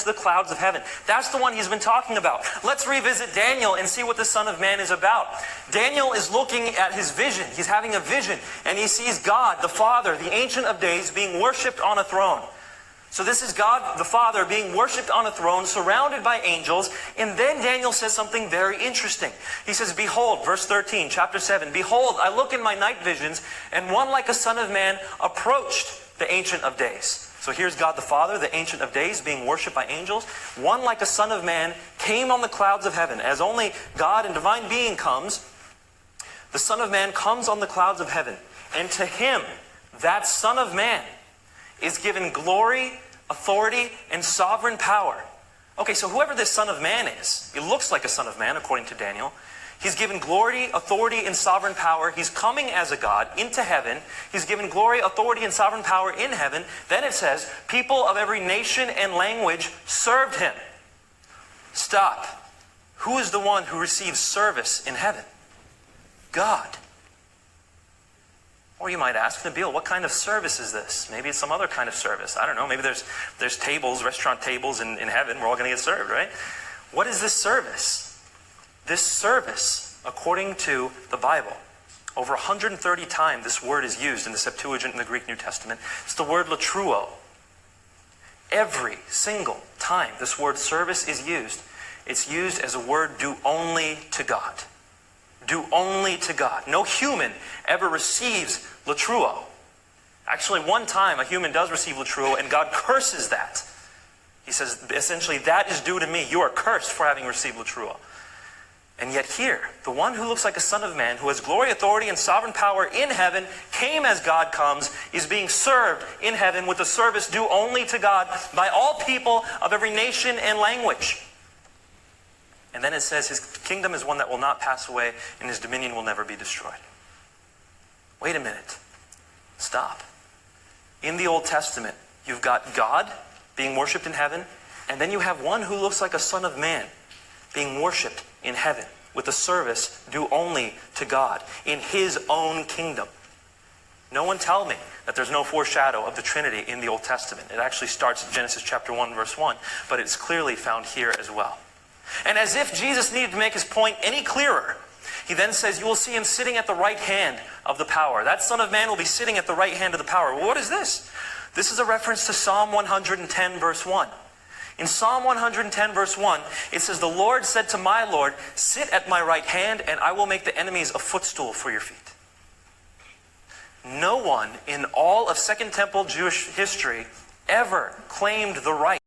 the clouds of heaven. That's the one he's been talking about. Let's revisit Daniel and see what the Son of Man is about. Daniel is looking at his vision. He's having a vision, and he sees God, the Father, the Ancient of Days, being worshipped on a throne. So this is God the Father being worshipped on a throne, surrounded by angels. And then Daniel says something very interesting. He says, behold, verse 13, chapter 7, behold, I look in my night visions, and one like a son of man approached the Ancient of Days. So here's God the Father, the Ancient of Days, being worshipped by angels. One like a son of man came on the clouds of heaven. As only God and divine being comes, the Son of Man comes on the clouds of heaven. And to him, that Son of Man, is given glory, authority, and sovereign power. Okay, so whoever this Son of Man is, he looks like a Son of Man according to Daniel. He's given glory, authority, and sovereign power. He's coming as a God into heaven. He's given glory, authority, and sovereign power in heaven. Then it says, people of every nation and language served him. Stop. Who is the one who receives service in heaven? God. Or you might ask, Nabil, what kind of service is this? Maybe it's some other kind of service. I don't know. Maybe there's tables, restaurant tables in heaven. We're all going to get served, right? What is this service? This service, according to the Bible, over 130 times this word is used in the Septuagint in the Greek New Testament. It's the word latruo. Every single time this word service is used, it's used as a word due only to God. Due only to God. No human ever receives latruo. Actually, one time a human does receive latruo, and God curses that. He says, essentially, that is due to me. You are cursed for having received latruo. And yet here, the one who looks like a son of man, who has glory, authority, and sovereign power in heaven, came as God comes, is being served in heaven with a service due only to God by all people of every nation and language. And then it says, his kingdom is one that will not pass away, and his dominion will never be destroyed. Wait a minute. Stop. In the Old Testament, you've got God being worshipped in heaven, and then you have one who looks like a son of man being worshipped in heaven with a service due only to God in his own kingdom. No one tell me that there's no foreshadow of the Trinity in the Old Testament. It actually starts in Genesis chapter 1, verse 1, but it's clearly found here as well. And as if Jesus needed to make his point any clearer, he then says, you will see him sitting at the right hand of the power. That Son of Man will be sitting at the right hand of the power. Well, what is this? This is a reference to Psalm 110, verse 1. In Psalm 110, verse 1, it says, the Lord said to my Lord, sit at my right hand, and I will make the enemies a footstool for your feet. No one in all of Second Temple Jewish history ever claimed the right